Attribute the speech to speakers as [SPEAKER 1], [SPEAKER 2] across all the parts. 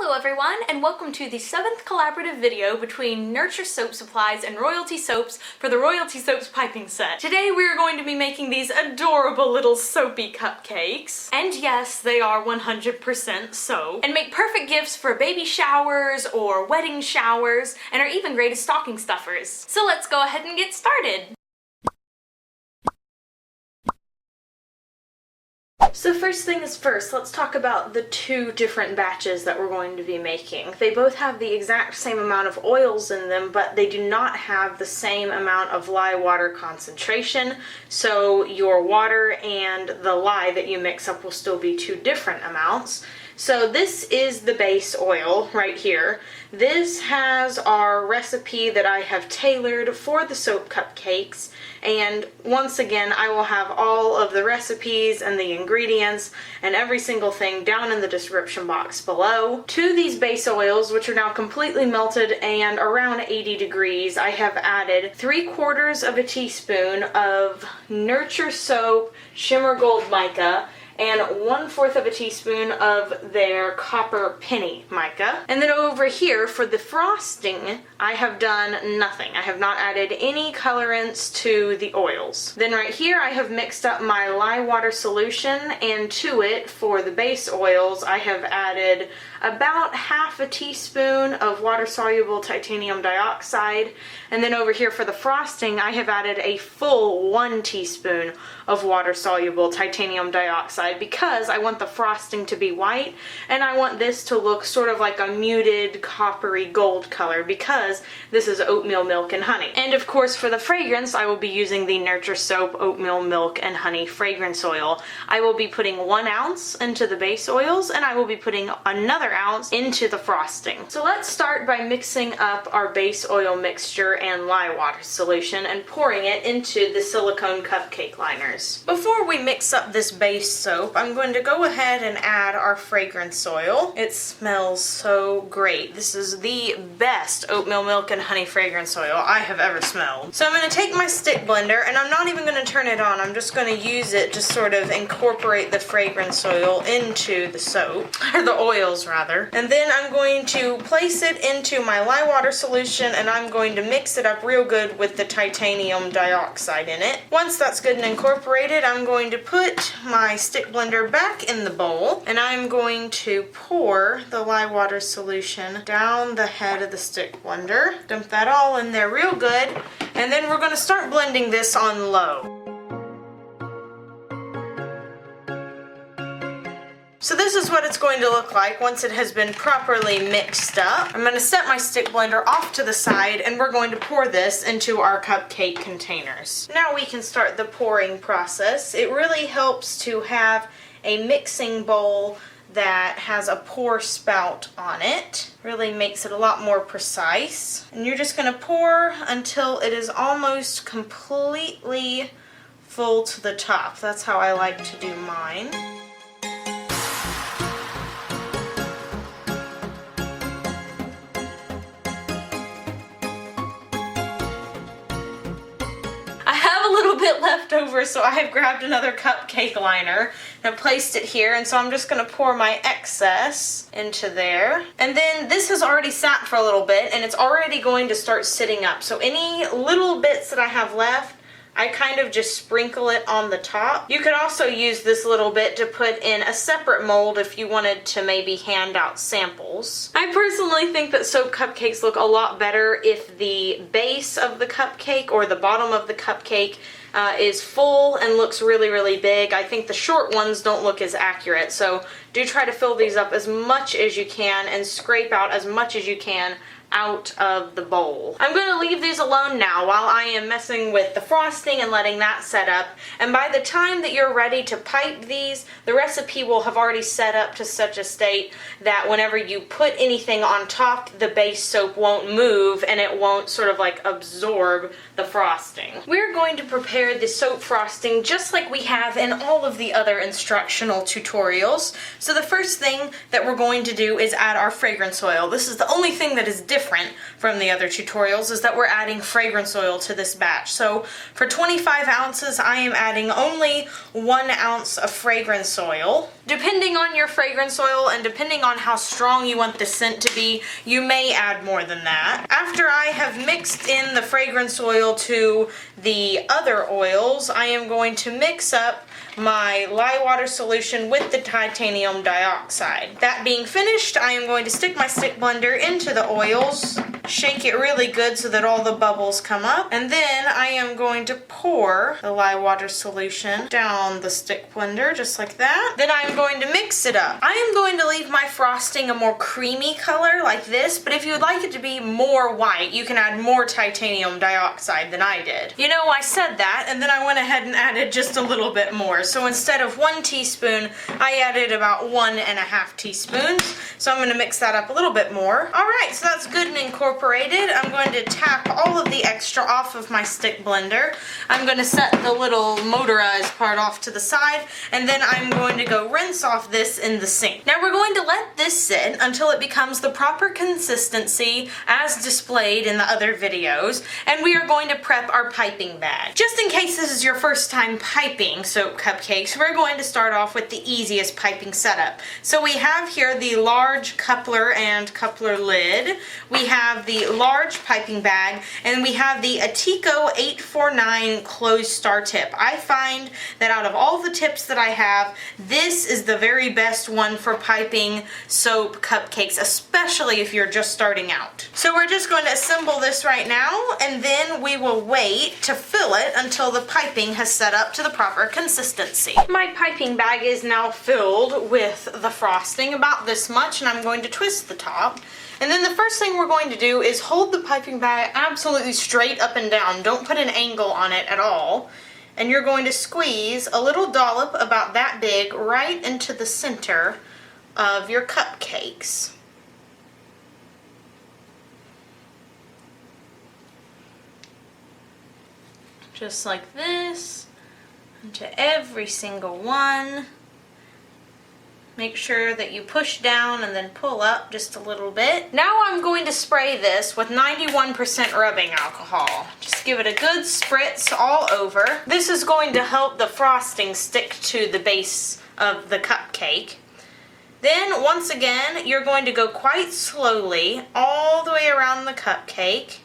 [SPEAKER 1] Hello everyone, and welcome to the 7th collaborative video between Nurture Soap Supplies and Royalty Soaps for the Royalty Soaps piping set. Today we are going to be making these adorable little soapy cupcakes. And yes, they are 100% soap. And make perfect gifts for baby showers or wedding showers, and are even great as stocking stuffers. So let's go ahead and get started. So first thing is first, let's talk about the two different batches that we're going to be making. They both have the exact same amount of oils in them, but they do not have the same amount of lye water concentration, so your water and the lye that you mix up will still be two different amounts. So this is the base oil right here. This has our recipe that I have tailored for the soap cupcakes, and once again I will have all of the recipes and the ingredients and every single thing down in the description box below. To these base oils, which are now completely melted and around 80 degrees, I have added 3/4 of a teaspoon of Nurture Soap Shimmer Gold Mica and 1/4 of a teaspoon of their copper penny mica. And then over here for the frosting, I have done nothing. I have not added any colorants to the oils. Then right here I have mixed up my lye water solution, and to it for the base oils I have added about 1/2 teaspoon of water-soluble titanium dioxide. And then over here for the frosting I have added a full 1 teaspoon of water-soluble titanium dioxide because I want the frosting to be white and I want this to look sort of like a muted coppery gold color because this is oatmeal milk and honey. And of course for the fragrance I will be using the Nurture Soap Oatmeal Milk and Honey Fragrance Oil. I will be putting 1 ounce into the base oils and I will be putting another ounce into the frosting. So let's start by mixing up our base oil mixture and lye water solution and pouring it into the silicone cupcake liners. Before we mix up this base soap, I'm going to go ahead and add our fragrance oil. It smells so great. This is the best oatmeal milk and honey fragrance oil I have ever smelled. So I'm going to take my stick blender and I'm not even going to turn it on. I'm just going to use it to sort of incorporate the fragrance oil into the soap, or the oils rather. And then I'm going to place it into my lye water solution and I'm going to mix it up real good with the titanium dioxide in it. Once that's good and incorporated, I'm going to put my stick blender back in the bowl and I'm going to pour the lye water solution down the head of the stick blender. Dump that all in there real good, and then we're going to start blending this on low. So this is what it's going to look like once it has been properly mixed up. I'm going to set my stick blender off to the side and we're going to pour this into our cupcake containers. Now we can start the pouring process. It really helps to have a mixing bowl that has a pour spout on it. Really makes it a lot more precise. And you're just going to pour until it is almost completely full to the top. That's how I like to do mine. Bit left over, so I have grabbed another cupcake liner and placed it here, and so I'm just going to pour my excess into there. And then this has already sat for a little bit and it's already going to start sitting up, so any little bits that I have left I kind of just sprinkle it on the top. You could also use this little bit to put in a separate mold if you wanted to maybe hand out samples. I personally think that soap cupcakes look a lot better if the base of the cupcake or the bottom of the cupcake is full and looks really, really big. I think the short ones don't look as accurate, so do try to fill these up as much as you can and scrape out as much as you can out of the bowl. I'm going to leave these alone now while I am messing with the frosting and letting that set up, and by the time that you're ready to pipe these, the recipe will have already set up to such a state that whenever you put anything on top, the base soap won't move and it won't sort of like absorb the frosting. We're going to prepare the soap frosting just like we have in all of the other instructional tutorials. So the first thing that we're going to do is add our fragrance oil. This is the only thing that is different different from the other tutorials is that we're adding fragrance oil to this batch. So for 25 ounces, I am adding only 1 ounce of fragrance oil. Depending on your fragrance oil and depending on how strong you want the scent to be, you may add more than that. After I have mixed in the fragrance oil to the other oils, I am going to mix up my lye water solution with the titanium dioxide. That being finished, I am going to stick my stick blender into the oils, shake it really good so that all the bubbles come up, and then I am going to pour the lye water solution down the stick blender just like that. Then I'm going to mix it up. I am going to leave my frosting a more creamy color like this, but if you would like it to be more white, you can add more titanium dioxide than I did. You know, I said that, and then I went ahead and added just a little bit more. So instead of 1 teaspoon, I added about 1.5 teaspoons. So I'm going to mix that up a little bit more. Alright, so that's good and incorporated. I'm going to tap all of the extra off of my stick blender. I'm going to set the little motorized part off to the side, and then I'm going to go rinse off this in the sink. Now we're going to let this sit until it becomes the proper consistency as displayed in the other videos, and we are going to prep our piping bag. Just in case this is your first time piping soap cupcakes, we're going to start off with the easiest piping setup. So we have here the large coupler and coupler lid, we have the large piping bag, and we have the Atico 849 closed star tip. I find that out of all the tips that I have, this is the very best one for piping soap cupcakes, especially if you're just starting out. So we're just going to assemble this right now, and then we will wait to fill it until the piping has set up to the proper consistency. My piping bag is now filled with the frosting, about this much, and I'm going to twist the top. And then the first thing we're going to do is hold the piping bag absolutely straight up and down. Don't put an angle on it at all. And you're going to squeeze a little dollop about that big right into the center of your cupcakes. Just like this, into every single one. Make sure that you push down and then pull up just a little bit. Now I'm going to spray this with 91% rubbing alcohol. Just give it a good spritz all over. This is going to help the frosting stick to the base of the cupcake. Then once again, you're going to go quite slowly all the way around the cupcake.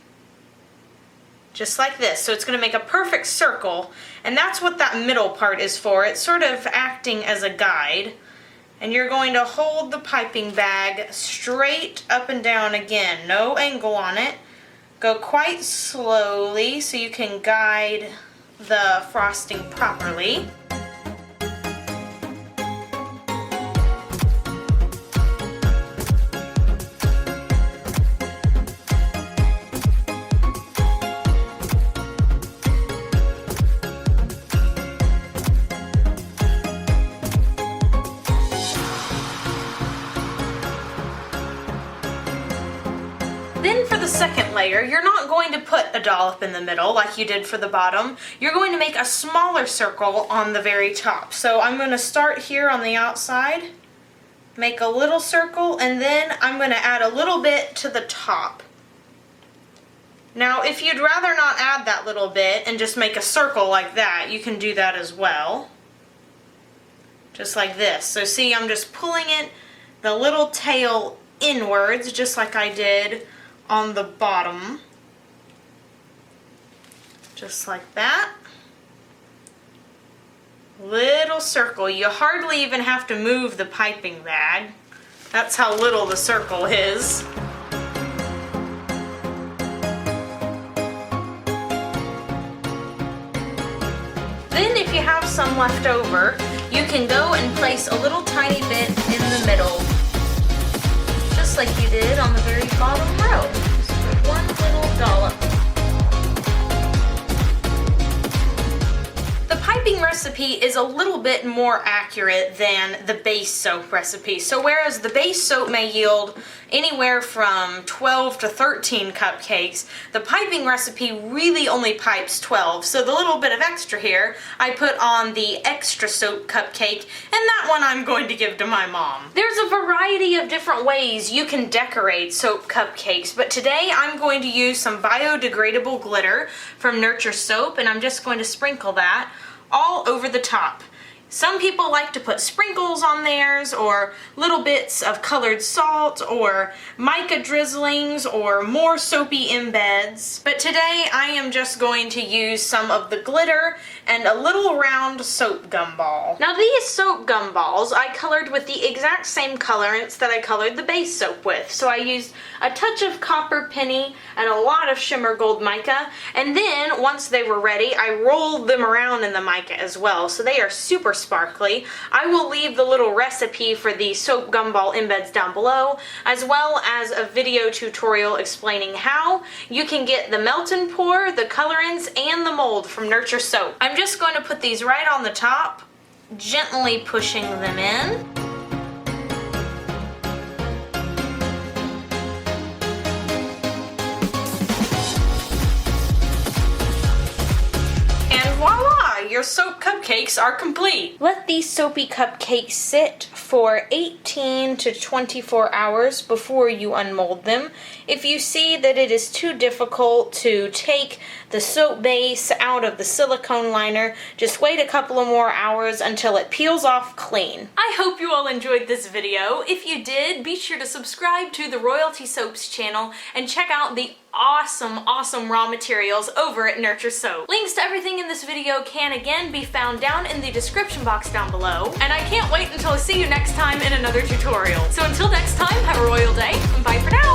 [SPEAKER 1] Just like this. So it's going to make a perfect circle, and that's what that middle part is for. It's sort of acting as a guide. And you're going to hold the piping bag straight up and down again. No angle on it. Go quite slowly so you can guide the frosting properly. Then for the second layer, you're not going to put a dollop in the middle like you did for the bottom. You're going to make a smaller circle on the very top. So I'm going to start here on the outside, make a little circle, and then I'm going to add a little bit to the top. Now, if you'd rather not add that little bit and just make a circle like that, you can do that as well. Just like this. So see, I'm just pulling it, the little tail inwards, just like I did on the bottom. Just like that. Little circle. You hardly even have to move the piping bag. That's how little the circle is. Then if you have some left over, you can go and place a little tiny bit in the middle, just like you did on the very bottom row. Just put one little dollop. The piping recipe is a little bit more accurate than the base soap recipe. So whereas the base soap may yield anywhere from 12 to 13 cupcakes, the piping recipe really only pipes 12. So the little bit of extra here, I put on the extra soap cupcake, and that one I'm going to give to my mom. There's a variety of different ways you can decorate soap cupcakes, but today I'm going to use some biodegradable glitter from Nurture Soap, and I'm just going to sprinkle that all over the top. Some people like to put sprinkles on theirs, or little bits of colored salt, or mica drizzlings, or more soapy embeds. But today I am just going to use some of the glitter and a little round soap gumball. Now these soap gumballs I colored with the exact same colorants that I colored the base soap with. So I used a touch of copper penny and a lot of shimmer gold mica, and then once they were ready I rolled them around in the mica as well, so they are super sparkly. I will leave the little recipe for the soap gumball embeds down below, as well as a video tutorial explaining how you can get the melt and pour, the colorants, and the mold from Nurture Soap. I'm just going to put these right on the top, gently pushing them in. Your soap cupcakes are complete. Let these soapy cupcakes sit for 18 to 24 hours before you unmold them. If you see that it is too difficult to take the soap base out of the silicone liner, just wait a couple of more hours until it peels off clean. I hope you all enjoyed this video. If you did, be sure to subscribe to the Royalty Soaps channel and check out the awesome raw materials over at Nurture Soap. Links to everything in this video can again be found down in the description box down below, and I can't wait until I see you next time in another tutorial. So until next time, have a royal day, and bye for now!